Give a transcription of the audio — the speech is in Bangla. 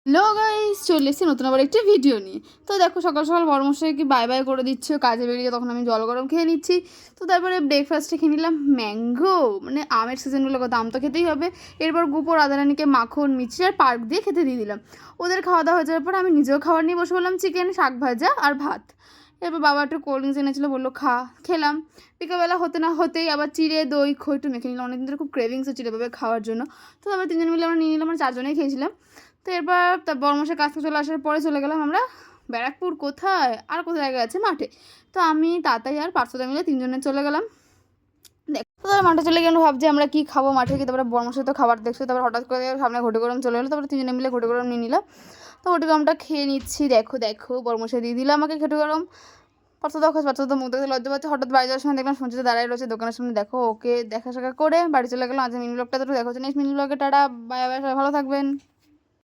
হ্যালো গাইস, চলে এসেছি নতুন আবার একটি ভিডিও নিয়ে। তো দেখো সকাল সকাল বড়মশাই কি বাই বাই করে দিচ্ছে, কাজে বেরিয়ে তখন আমি জল গরম খেয়ে নিচ্ছি। তো তারপরে ব্রেকফাস্টে খেয়ে নিলাম ম্যাঙ্গো, মানে আমের সিজনগুলো কথা আম তো খেতেই হবে। এরপর গুপো রাধারানীকে মাখন মিষ্টি আর পার্ক দিয়ে খেতে দিয়ে দিলাম। ওদের খাওয়া দাওয়া হয়ে যাওয়ার পর আমি নিজেও খাবার নিয়ে বসে বললাম, চিকেন, শাক ভাজা আর ভাত। এরপর বাবা একটু কোল্ড ড্রিঙ্কস এনেছিলো, বললো খা, খেলাম। বিকেলবেলা হতে না হতেই আবার চিড়ে দই খই একটু মেখে নিলাম, অনেকদিন ধরে খুব ক্রেভিংস হচ্ছে চিড়েভাবে খাওয়ার জন্য। তো আবার তিনজন মিলে আমরা নিয়ে নিলাম, আমরা চারজনেই খেয়েছিলাম। তো এরপর তার বড়মশাই কাজ থেকে চলে আসার পরে চলে গেলাম আমরা ব্যারাকপুর, কোথায় আর কোথায় জায়গা আছে, মাঠে। তো আমি তাতাই আর পার্থদা মিলে তিনজনে চলে গেলাম। দেখ তো তারপর মাঠে চলে গেলাম, ভাবছি আমরা কি খাবো মাঠে গিয়ে। তারপরে বড়মশাই তো খাবার দেখছো, তারপর হঠাৎ করে সামনে ঘটি গরম চলে এলো, তারপরে তিনজনে মিলে ঘটি গরম নিয়ে নিলাম। তো ঘটি গরমটা খেয়ে নিচ্ছি। দেখো দেখো বড়মশাই দিয়ে দিল আমাকে ঘটি গরম। পার্থদা মুখ দেখতে লজ্জা পাচ্ছে। হঠাৎ বাড়ি যাওয়ার সময় দেখলাম সঞ্চিতা দাঁড়ায় রয়েছে দোকানের সামনে। দেখো ওকে দেখা সাক্ষা করে বাড়ি চলে গেলাম। আজ মিনি ব্লগটা তো দেখা হচ্ছে নেক্সট মিনি ব্লগে। টাটা, বাই বাই, সবাই ভালো থাকবেন।